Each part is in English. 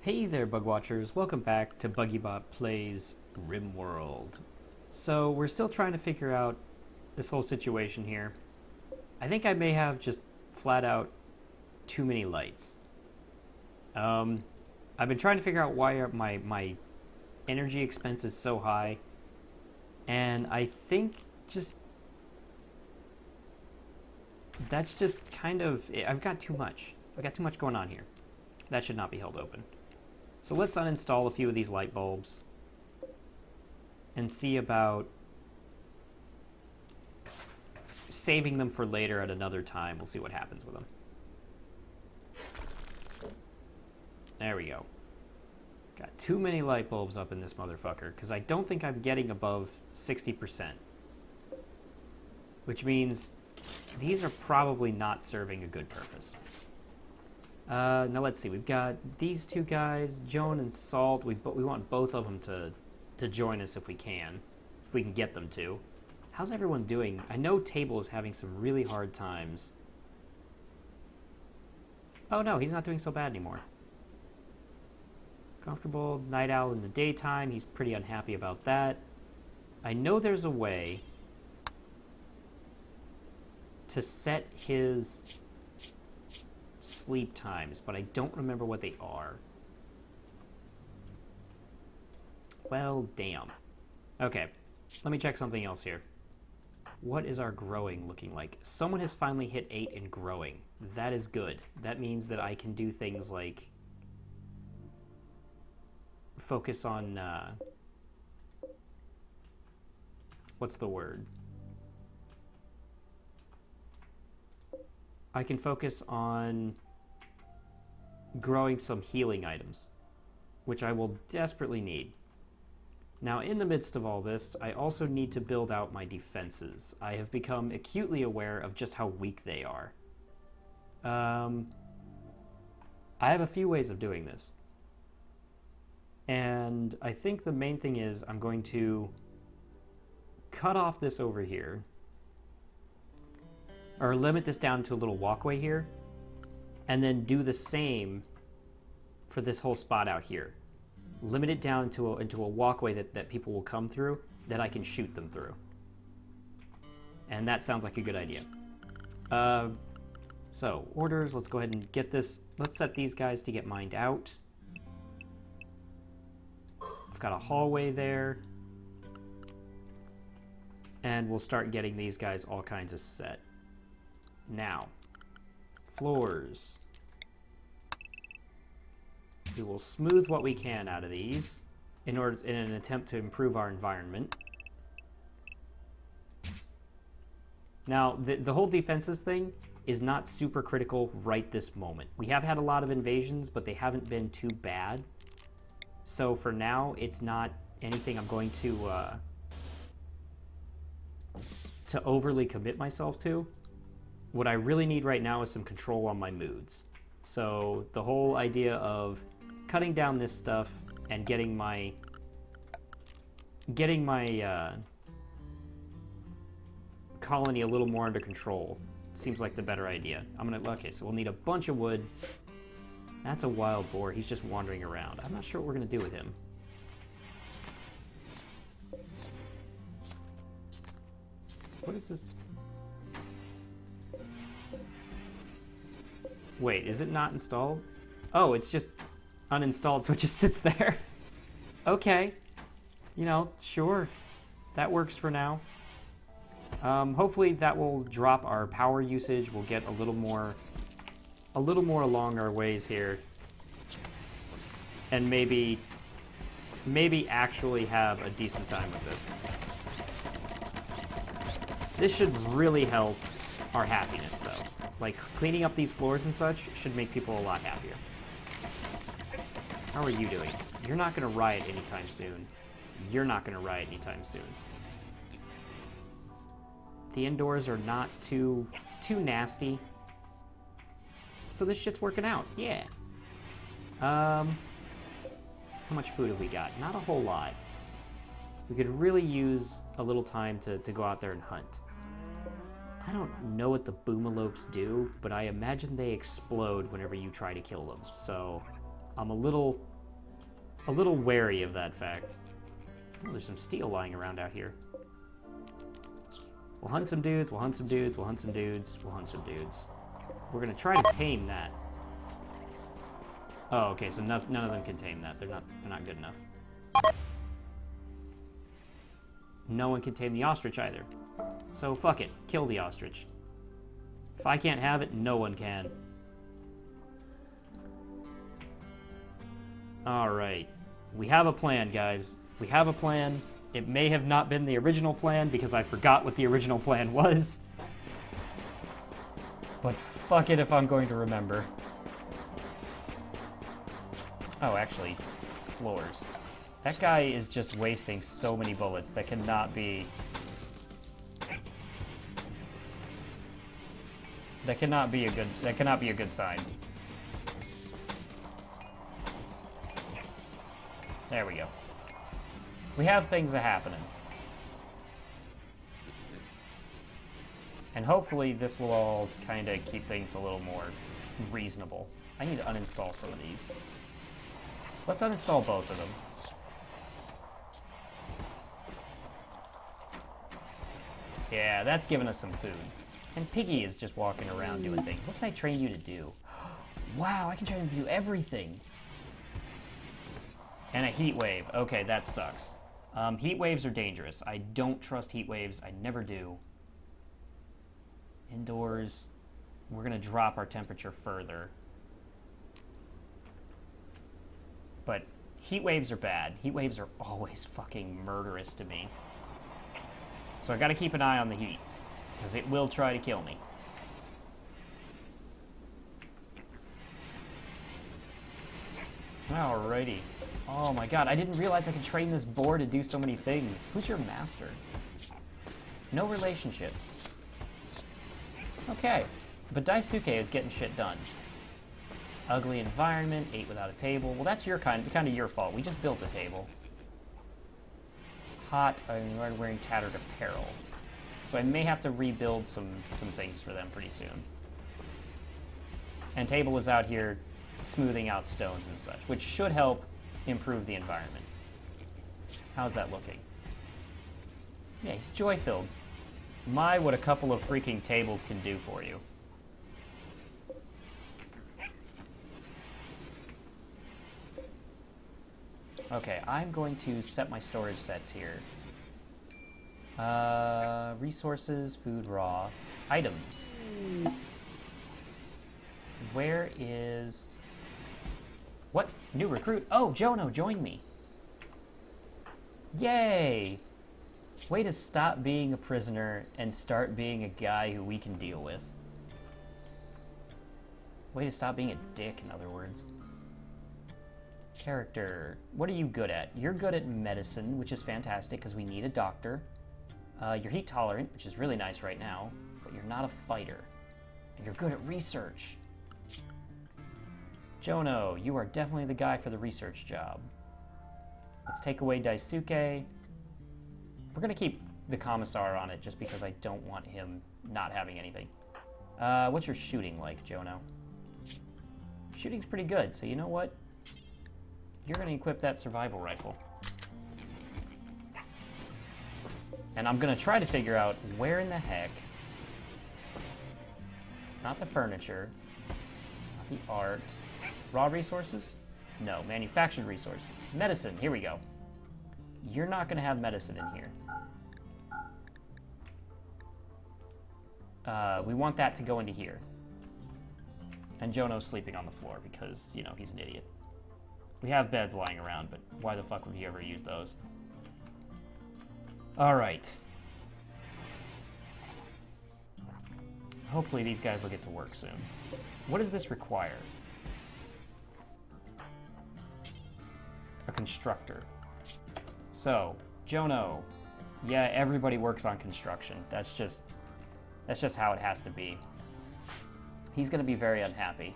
Hey there, Bug Watchers. Welcome back to BuggyBot Plays Rimworld. So, we're still trying to figure out this whole situation here. I think I may have just flat out too many lights. I've been trying to figure out why my energy expense is so high, and I think that's just kind of... I've got too much. I've got too much going on here. That should not be held open. So let's uninstall a few of these light bulbs and see about saving them for later at another time. We'll see what happens with them. There we go. Got too many light bulbs up in this motherfucker because I don't think I'm getting above 60%. Which means these are probably not serving a good purpose. Now let's see. We've got these two guys, Joan and Salt. We want both of them to join us if we can get them to. How's everyone doing? I know Table is having some really hard times. Oh no, he's not doing so bad anymore. Comfortable night owl in the daytime. He's pretty unhappy about that. I know there's a way to set his sleep times, but I don't remember what they are. Well, damn. Okay, let me check something else here. What is our growing looking like? Someone has finally hit 8 in growing. That is good. That means that I can do things like focus on, what's the word? I can focus on growing some healing items, which I will desperately need. Now, in the midst of all this, I also need to build out my defenses. I have become acutely aware of just how weak they are. I have a few ways of doing this. And I think the main thing is I'm going to cut off this over here, or limit this down to a little walkway here, and then do the same for this whole spot out here. Limit it down into a walkway that people will come through, that I can shoot them through. And that sounds like a good idea. So, orders, let's go ahead and get this. Let's set these guys to get mined out. I've got a hallway there. And we'll start getting these guys all kinds of set. Now, floors. We will smooth what we can out of these in an attempt to improve our environment. Now, the whole defenses thing is not super critical right this moment. We have had a lot of invasions, but they haven't been too bad. So for now, it's not anything I'm going to overly commit myself to. What I really need right now is some control on my moods. So the whole idea of cutting down this stuff and getting my colony a little more under control seems like the better idea. Okay, so we'll need a bunch of wood. That's a wild boar. He's just wandering around. I'm not sure what we're gonna do with him. What is this? Wait, is it not installed? Oh, it's just uninstalled, so it just sits there. Okay. You know, sure. That works for now. Hopefully that will drop our power usage. We'll get a little more along our ways here. And maybe actually have a decent time with this. This should really help our happiness, though. Like, cleaning up these floors and such should make people a lot happier. How are you doing? You're not going to riot anytime soon. You're not going to riot anytime soon. The indoors are not too nasty. So this shit's working out. Yeah. How much food have we got? Not a whole lot. We could really use a little time to go out there and hunt. I don't know what the boomalopes do, but I imagine they explode whenever you try to kill them. So I'm a little a little wary of that fact. Oh, there's some steel lying around out here. We'll hunt some dudes, we'll hunt some dudes, we'll hunt some dudes, we'll hunt some dudes. We're gonna try to tame that. Oh, okay, so none of them can tame that. They're not good enough. No one can tame the ostrich either. So fuck it, kill the ostrich. If I can't have it, no one can. Alright, we have a plan, guys. We have a plan. It may have not been the original plan because I forgot what the original plan was. But fuck it if I'm going to remember. Oh, actually, floors. That guy is just wasting so many bullets. That cannot be... That cannot be a good sign. There we go. We have things happening. And hopefully this will all kind of keep things a little more reasonable. I need to uninstall some of these. Let's uninstall both of them. Yeah, that's giving us some food. And Piggy is just walking around doing things. What can I train you to do? Wow, I can train him to do everything. And a heat wave. Okay, that sucks. Heat waves are dangerous. I don't trust heat waves. I never do. Indoors, we're going to drop our temperature further. But heat waves are bad. Heat waves are always fucking murderous to me. So I got to keep an eye on the heat, because it will try to kill me. Alrighty. Oh my god, I didn't realize I could train this boar to do so many things. Who's your master? No relationships. Okay, but Daisuke is getting shit done. Ugly environment, ate without a table. Well, that's your kind of your fault. We just built a table. Hot, I'm wearing tattered apparel. So I may have to rebuild some things for them pretty soon. And Table is out here smoothing out stones and such, which should help improve the environment. How's that looking? Yeah, he's joy-filled. My, what a couple of freaking tables can do for you. Okay, I'm going to set my storage sets here. Resources, food raw, items. Where is... What? New recruit? Oh, Jono, join me. Yay! Way to stop being a prisoner and start being a guy who we can deal with. Way to stop being a dick, in other words. Character. What are you good at? You're good at medicine, which is fantastic because we need a doctor. You're heat tolerant, which is really nice right now, but you're not a fighter. And you're good at research. Jono, you are definitely the guy for the research job. Let's take away Daisuke. We're going to keep the commissar on it just because I don't want him not having anything. What's your shooting like, Jono? Shooting's pretty good, so you know what? You're going to equip that survival rifle. And I'm going to try to figure out where in the heck... Not the furniture. Not the art. Raw resources? No, manufactured resources. Medicine, here we go. You're not going to have medicine in here. We want that to go into here. And Jono's sleeping on the floor because, you know, he's an idiot. We have beds lying around, but why the fuck would he ever use those? Alright. Hopefully these guys will get to work soon. What does this require? A constructor. So, Jono. Yeah, everybody works on construction. That's just how it has to be. He's gonna be very unhappy.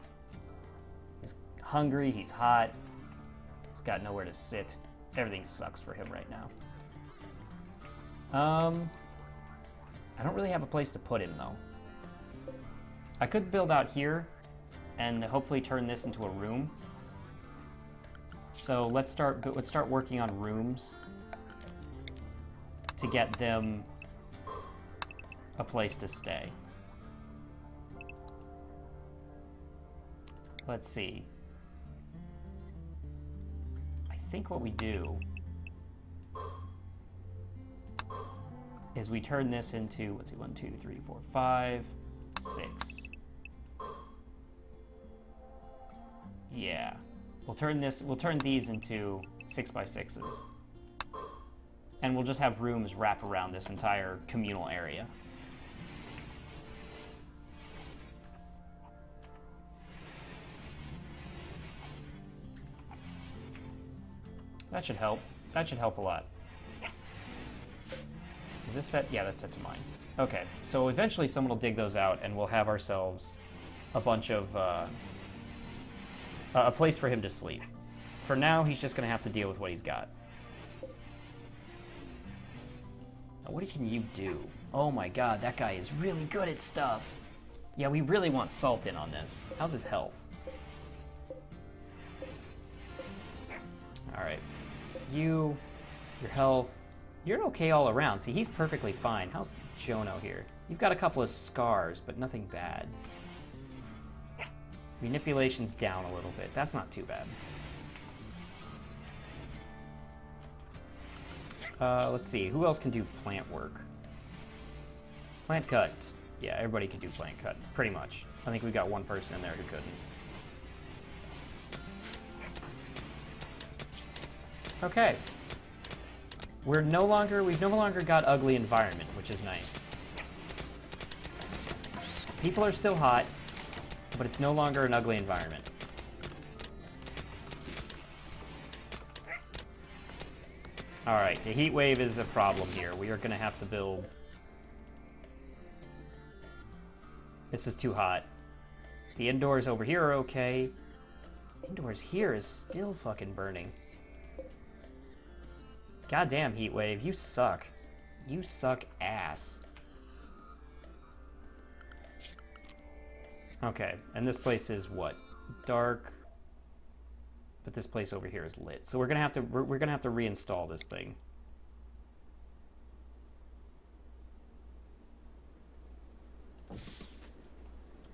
He's hungry, he's hot. He's got nowhere to sit. Everything sucks for him right now. I don't really have a place to put him, though. I could build out here and hopefully turn this into a room. So let's start working on rooms to get them a place to stay. Let's see. I think what we do is we turn this into, let's see, 1, 2, 3, 4, 5, 6. Yeah. We'll turn these into 6x6s. And we'll just have rooms wrap around this entire communal area. That should help. That should help a lot. Is this set? Yeah, that's set to mine. Okay, so eventually someone will dig those out and we'll have ourselves a bunch of, a place for him to sleep. For now, he's just going to have to deal with what he's got. Now, what can you do? Oh my god, that guy is really good at stuff. Yeah, we really want Salt in on this. How's his health? Alright. Your health, you're okay all around. See, he's perfectly fine. How's Jono here? You've got a couple of scars, but nothing bad. Manipulation's down a little bit. That's not too bad. Let's see. Who else can do plant work? Plant cut. Yeah, everybody can do plant cut, pretty much. I think we got one person in there who couldn't. Okay. We've no longer got ugly environment, which is nice. People are still hot, but it's no longer an ugly environment. Alright, the heat wave is a problem here. We are going to have to build... This is too hot. The indoors over here are okay. Indoors here is still fucking burning. Goddamn, heat wave, you suck. You suck ass. Okay, and this place is what? Dark. But this place over here is lit. So we're gonna have to reinstall this thing.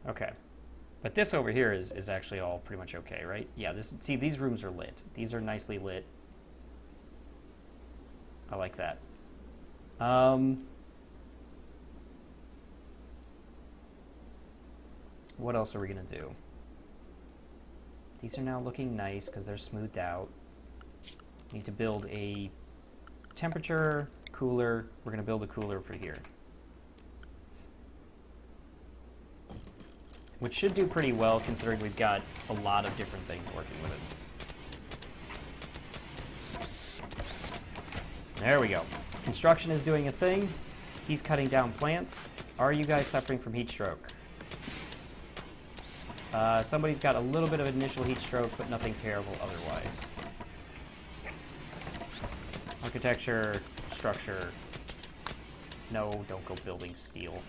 Okay. But this over here is actually all pretty much okay, right? Yeah, see, these rooms are lit. These are nicely lit. I like that. What else are we gonna do? These are now looking nice because they're smoothed out. Need to build a temperature cooler. We're gonna build a cooler for here, which should do pretty well considering we've got a lot of different things working with it. There we go. Construction is doing a thing. He's cutting down plants. Are you guys suffering from heat stroke? Somebody's got a little bit of initial heat stroke, but nothing terrible otherwise. Architecture, structure. No, don't go building steel.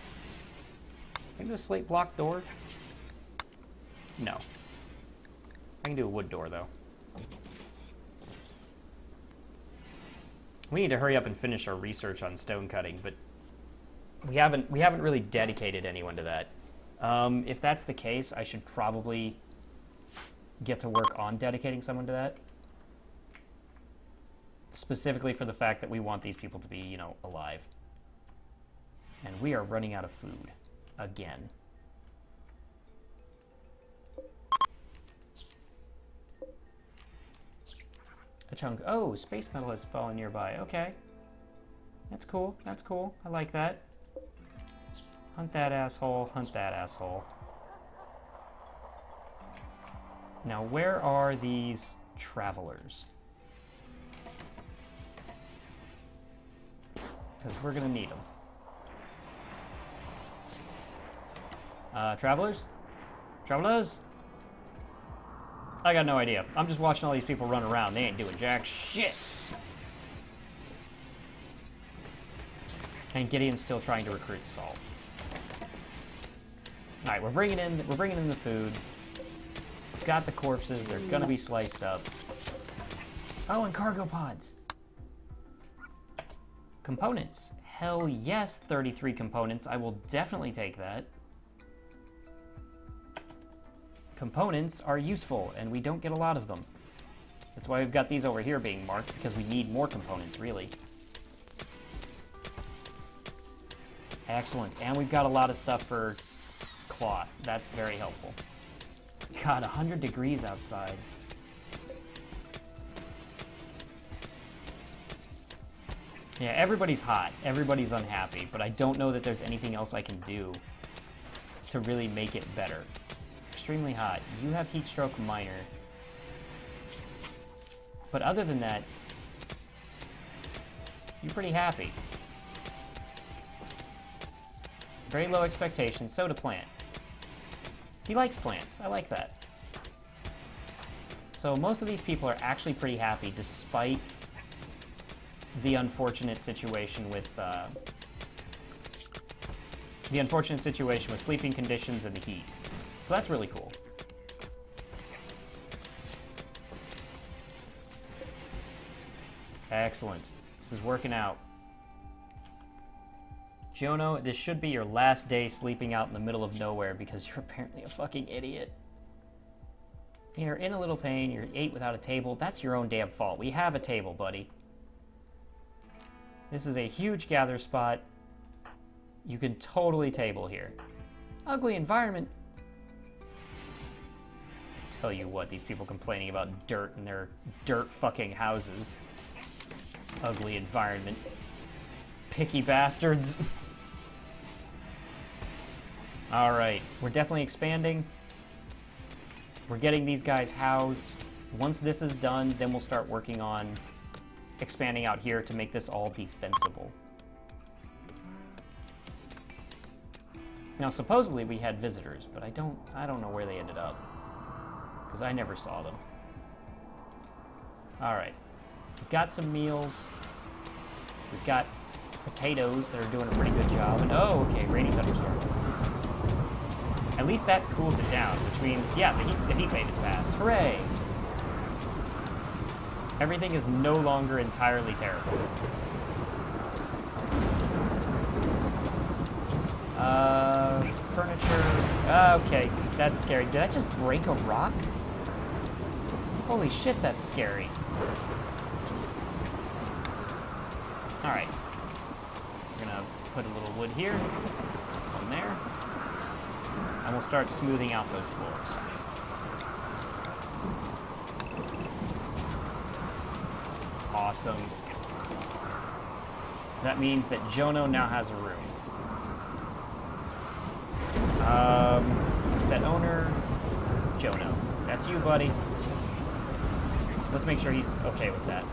Can I do a slate block door? No. I can do a wood door, though. We need to hurry up and finish our research on stone cutting, but we haven't really dedicated anyone to that. If that's the case, I should probably get to work on dedicating someone to that. Specifically for the fact that we want these people to be, you know, alive. And we are running out of food. Again. A chunk. Oh, space metal has fallen nearby. Okay. That's cool. That's cool. I like that. Hunt that asshole. Hunt that asshole. Now, where are these travelers? Because we're going to need them. Travelers? Travelers? I got no idea. I'm just watching all these people run around. They ain't doing jack shit. And Gideon's still trying to recruit Salt. All right, we're bringing in the food. We've got the corpses. They're gonna be sliced up. Oh, and cargo pods. Components. Hell yes, 33 components. I will definitely take that. Components are useful, and we don't get a lot of them. That's why we've got these over here being marked, because we need more components, really. Excellent. And we've got a lot of stuff for cloth. That's very helpful. God, 100 degrees outside. Yeah, everybody's hot. Everybody's unhappy, but I don't know that there's anything else I can do to really make it better. Extremely hot. You have heat stroke minor. But other than that, you're pretty happy. Very low expectations. So to plant. He likes plants. I like that. So most of these people are actually pretty happy, despite the unfortunate situation with sleeping conditions and the heat. So that's really cool. Excellent. This is working out. Jono, this should be your last day sleeping out in the middle of nowhere because you're apparently a fucking idiot. You're in a little pain, you're 8 without a table. That's your own damn fault. We have a table, buddy. This is a huge gather spot. You can totally table here. Ugly environment. Tell you what, these people complaining about dirt in their dirt fucking houses. Ugly environment. Picky bastards. Alright, we're definitely expanding. We're getting these guys housed. Once this is done, then we'll start working on expanding out here to make this all defensible. Now, supposedly we had visitors, but I don't know where they ended up. Because I never saw them. Alright. We've got some meals. We've got potatoes that are doing a pretty good job. And oh, okay, rainy thunderstorm. At least that cools it down, which means, yeah, the heat wave is passed. Hooray! Everything is no longer entirely terrible. Furniture. Okay, that's scary. Did that just break a rock? Holy shit, that's scary. Alright. We're gonna put a little wood here. One there. And we'll start smoothing out those floors. Awesome. That means that Jono now has a room. Set owner, Jono. That's you, buddy. Let's make sure he's okay with that.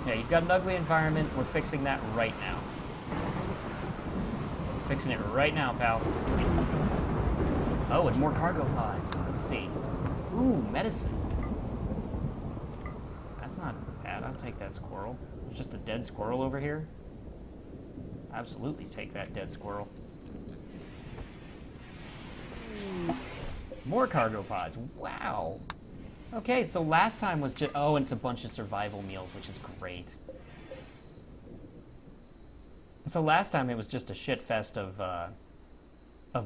Yeah, you've got an ugly environment. We're fixing that right now. Fixing it right now, pal. Oh, and more cargo pods. Let's see. Ooh, medicine. That's not bad. I'll take that squirrel. There's just a dead squirrel over here. Absolutely take that dead squirrel. More cargo pods. Wow. Okay, so last time was just... Oh, and it's a bunch of survival meals, which is great. So last time it was just a shit fest of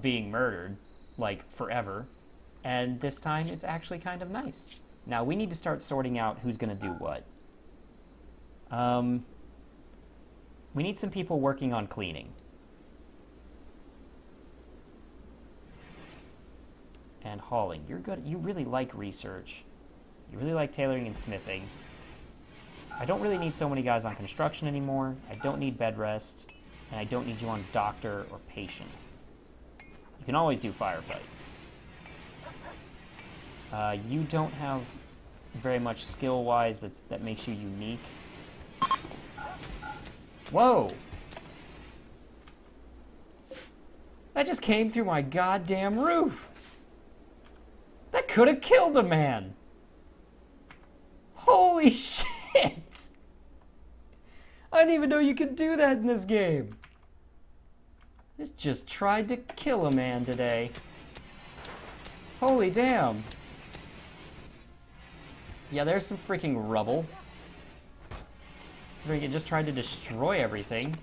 being murdered, like, forever. And this time it's actually kind of nice. Now, we need to start sorting out who's going to do what. We need some people working on cleaning. And hauling. You're good. You really like research. You really like tailoring and smithing. I don't really need so many guys on construction anymore. I don't need bed rest. And I don't need you on doctor or patient. You can always do firefight. You don't have very much skill-wise that makes you unique. Whoa! That just came through my goddamn roof! That could have killed a man! Holy shit! I didn't even know you could do that in this game. This just tried to kill a man today. Holy damn. Yeah, there's some freaking rubble. So it just tried to destroy everything.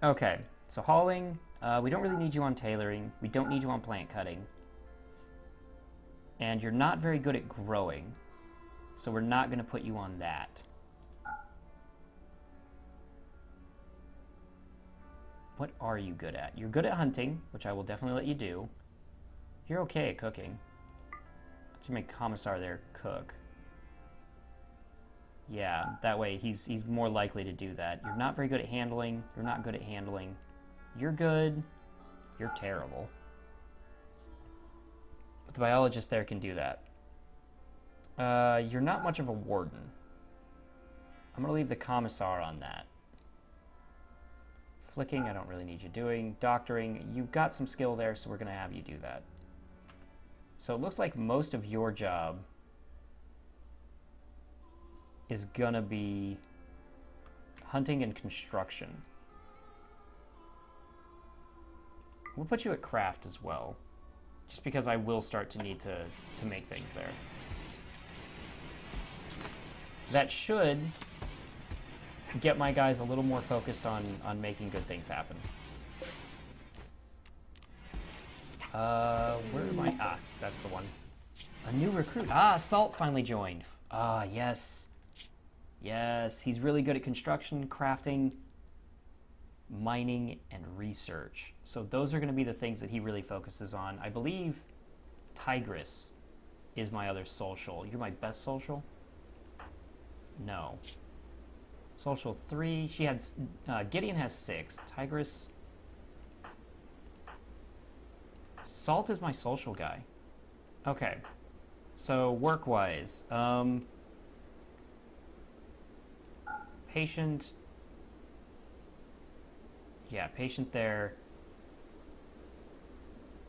Okay, so hauling. We don't really need you on tailoring. We don't need you on plant cutting. And you're not very good at growing. So we're not going to put you on that. What are you good at? You're good at hunting, which I will definitely let you do. You're okay at cooking. Let's make Commissar there cook. Yeah, that way he's more likely to do that. You're not very good at handling. You're not good at handling. You're good. You're terrible. But the biologist there can do that. You're not much of a warden. I'm going to leave the Commissar on that. Flicking, I don't really need you doing. Doctoring, you've got some skill there, so we're going to have you do that. So it looks like most of your job is going to be hunting and construction. We'll put you at craft as well, just because I will start to need to make things there. That should get my guys a little more focused on making good things happen. Where am I? Ah, that's the one. A new recruit. Ah, Salt finally joined. Ah, yes. Yes, he's really good at construction, crafting, mining, and research. So those are going to be the things that he really focuses on. I believe Tigress is my other social. You're my best social? No. Social 3. She had... Gideon has 6. Tigress... Salt is my social guy. Okay. So, work-wise. Patient... Yeah, patient there.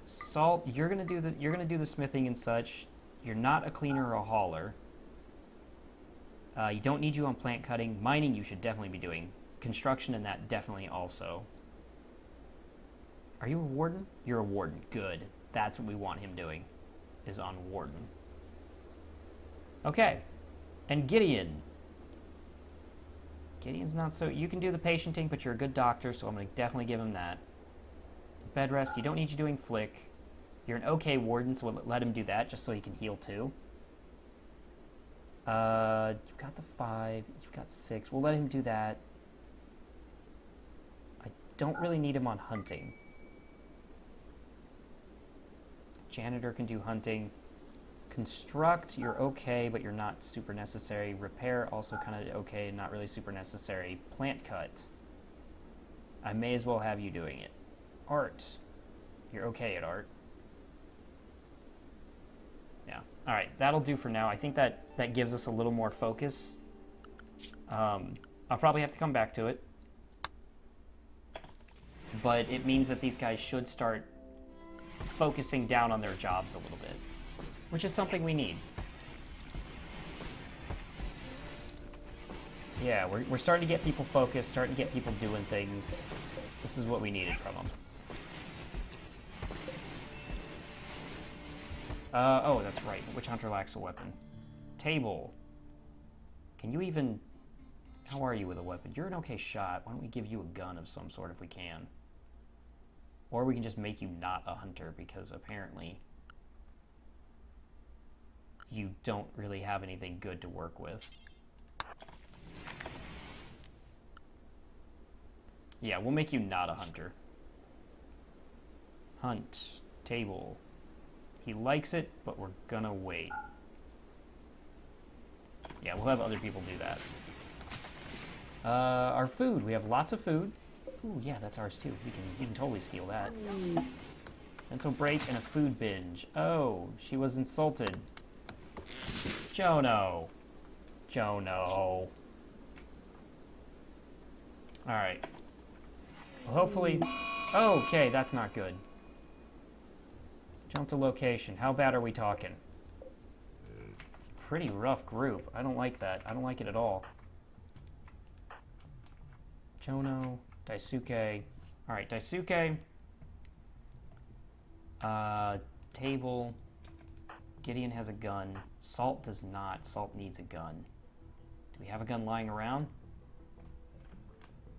Salt, you're gonna do the smithing and such. You're not a cleaner or a hauler. You don't need you on plant cutting. Mining you should definitely be doing. Construction and that definitely also. Are you a warden? You're a warden. Good. That's what we want him doing, is on warden. Okay. And Gideon. Gideon's not so... You can do the patienting, but you're a good doctor, so I'm going to definitely give him that. Bed rest, you don't need you doing flick. You're an okay warden, so we'll let him do that, just so he can heal too. You've got the 5, you've got 6. We'll let him do that. I don't really need him on hunting. Janitor can do hunting. Construct, you're okay, but you're not super necessary. Repair, also kind of okay, not really super necessary. Plant cut, I may as well have you doing it. Art, you're okay at art. Yeah, all right, that'll do for now. I think that gives us a little more focus. I'll probably have to come back to it. But it means that these guys should start focusing down on their jobs a little bit, which is something we need. Yeah, we're starting to get people focused, starting to get people doing things. This is what we needed from them. Oh, that's right. Witch Hunter lacks a weapon. Table. Can you even... How are you with a weapon? You're an okay shot. Why don't we give you a gun of some sort if we can? Or we can just make you not a hunter, because apparently you don't really have anything good to work with. Yeah, we'll make you not a hunter. Hunt. Table. He likes it, but we're gonna wait. Yeah, we'll have other people do that. Our food. We have lots of food. Ooh, yeah, that's ours too. You can totally steal that. Mental break and a food binge. Oh, she was insulted. Jono. Jono. Alright. Well, hopefully... Okay, that's not good. Jump to location. How bad are we talking? Pretty rough group. I don't like that. I don't like it at all. Jono, Daisuke. Alright, Daisuke. Table. Gideon has a gun. Salt does not. Salt needs a gun. Do we have a gun lying around?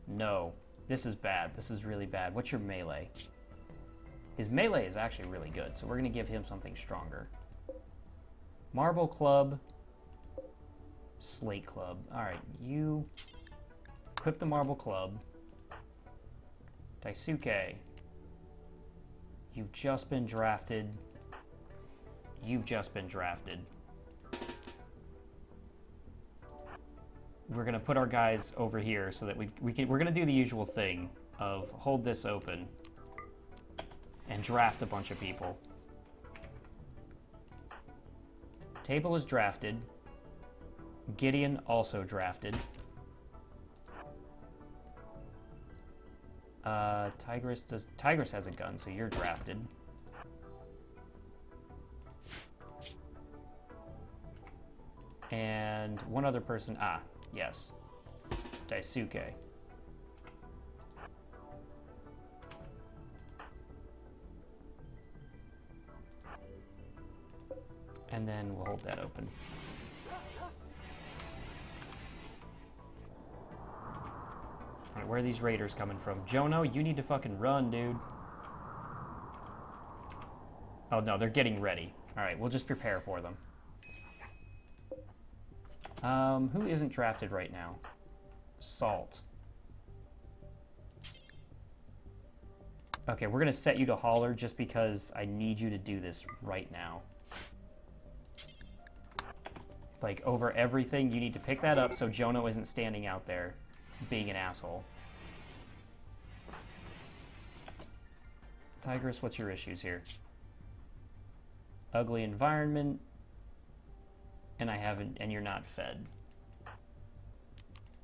No. This is bad. This is really bad. What's your melee? His melee is actually really good, so we're going to give him something stronger. Marble Club. Slate Club. Alright, you equip the Marble Club. Daisuke. You've just been drafted. You've just been drafted. We're gonna put our guys over here so that we're gonna do the usual thing of hold this open and draft a bunch of people. Table is drafted. Gideon also drafted. Tigress has a gun, so you're drafted. And one other person, yes. Daisuke. And then we'll hold that open. Alright, where are these raiders coming from? Jono, you need to fucking run, dude. Oh no, they're getting ready. Alright, we'll just prepare for them. Who isn't drafted right now? Salt. Okay, we're gonna set you to hauler just because I need you to do this right now. Like, over everything, you need to pick that up so Jono isn't standing out there being an asshole. Tigress, what's your issues here? Ugly environment, and you're not fed.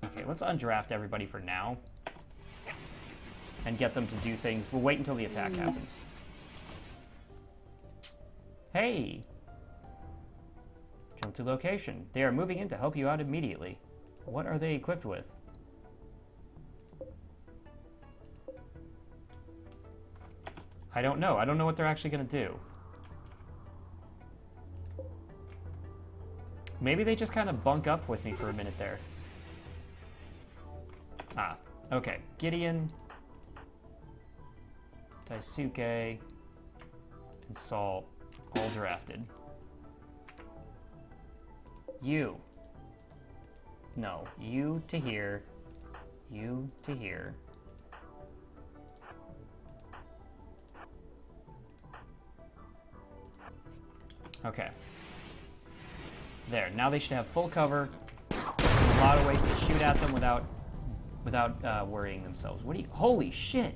Okay, let's undraft everybody for now and get them to do things. We'll wait until the attack happens. Hey! Jump to location. They are moving in to help you out immediately. What are they equipped with? I don't know. I don't know what they're actually going to do. Maybe they just kind of bunk up with me for a minute there. Okay. Gideon, Daisuke, and Salt all drafted. You. No. You to here. You to here. Okay. There. Now they should have full cover. A lot of ways to shoot at them without worrying themselves. What do you... Holy shit!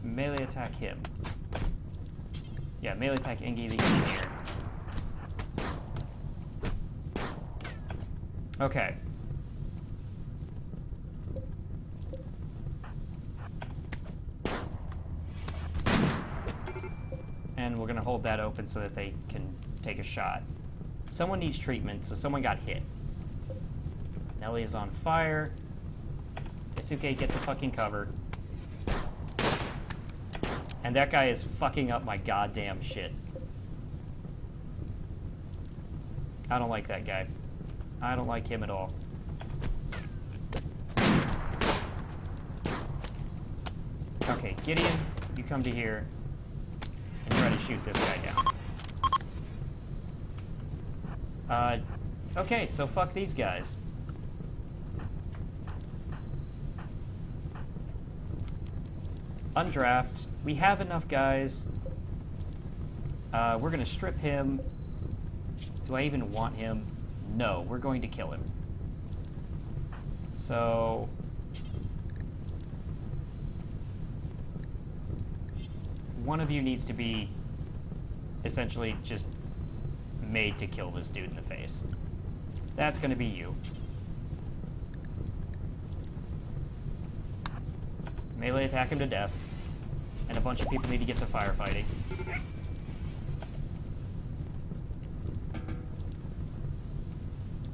Melee attack him. Yeah, melee attack Ingi the engineer. Okay. And we're gonna hold that open so that they can take a shot. Someone needs treatment, so someone got hit. Nelly is on fire. Daisuke, get the fucking cover. And that guy is fucking up my goddamn shit. I don't like that guy. I don't like him at all. Okay, Gideon, you come to here and try to shoot this guy down. Okay, so fuck these guys. Undraft. We have enough guys. We're gonna strip him. Do I even want him? No, we're going to kill him. So... one of you needs to be essentially just made to kill this dude in the face. That's gonna be you. Melee attack him to death. And a bunch of people need to get to firefighting.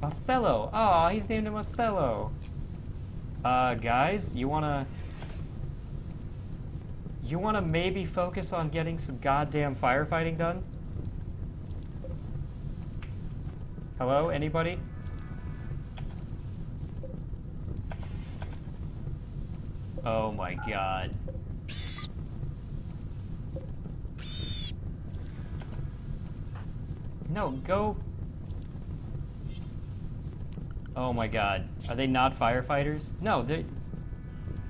Othello. Aw, he's named him Othello. Guys, you wanna maybe focus on getting some goddamn firefighting done? Hello, anybody? Oh my god. No, go. Oh my god. Are they not firefighters? No, they're...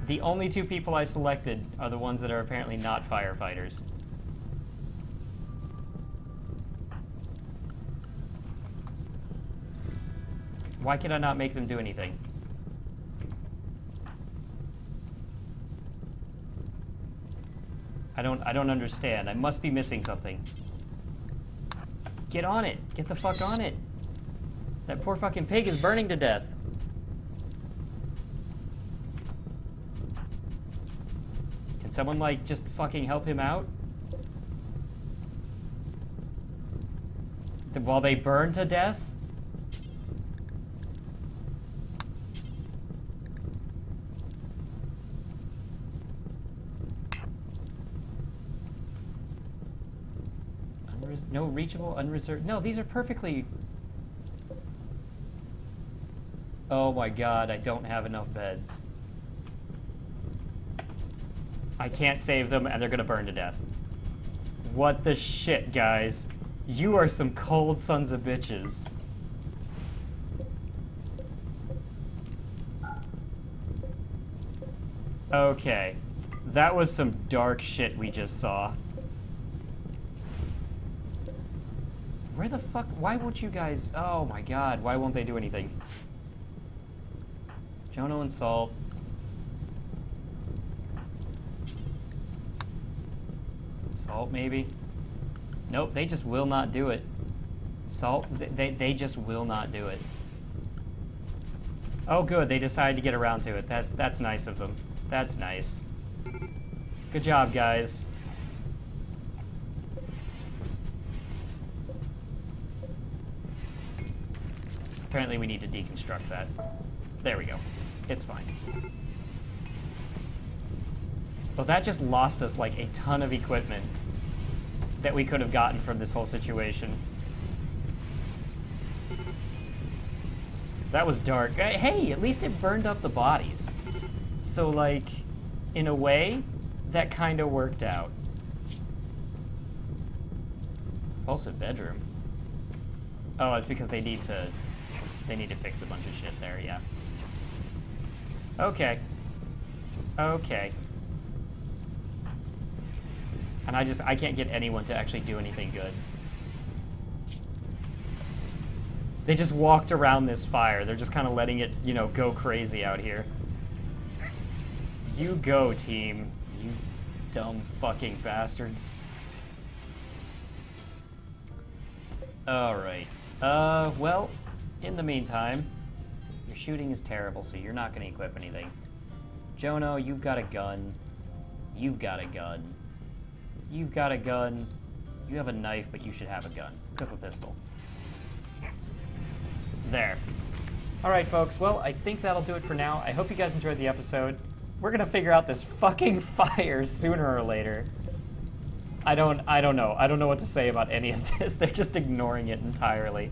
The only two people I selected are the ones that are apparently not firefighters. Why can I not make them do anything? I don't understand. I must be missing something. Get on it. Get the fuck on it. That poor fucking pig is burning to death. Can someone, like, just fucking help him out? While they burn to death? No reachable, unreserved. No, these are perfectly... Oh my god, I don't have enough beds. I can't save them, and they're gonna burn to death. What the shit, guys? You are some cold sons of bitches. Okay. That was some dark shit we just saw. Where the fuck? Why won't you guys... Oh my god, why won't they do anything? Jono and Salt. Salt, maybe? Nope, they just will not do it. Salt, they just will not do it. Oh good, they decided to get around to it. That's nice of them. That's nice. Good job, guys. Apparently we need to deconstruct that. There we go. It's fine. Well, that just lost us, like, a ton of equipment that we could have gotten from this whole situation. That was dark. Hey, at least it burned up the bodies. So, like, in a way, that kind of worked out. Repulsive bedroom. Oh, it's because they need to fix a bunch of shit there, yeah. Okay. Okay. And I can't get anyone to actually do anything good. They just walked around this fire. They're just kind of letting it, you know, go crazy out here. You go, team. You dumb fucking bastards. Alright. Well, in the meantime, your shooting is terrible, so you're not going to equip anything. Jono, you've got a gun. You've got a gun. You've got a gun. You have a knife, but you should have a gun. Equip a pistol. There. Alright, folks. Well, I think that'll do it for now. I hope you guys enjoyed the episode. We're going to figure out this fucking fire sooner or later. I don't know. I don't know what to say about any of this. They're just ignoring it entirely.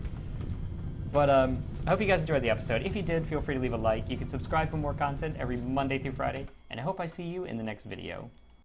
But, I hope you guys enjoyed the episode. If you did, feel free to leave a like. You can subscribe for more content every Monday through Friday. And I hope I see you in the next video.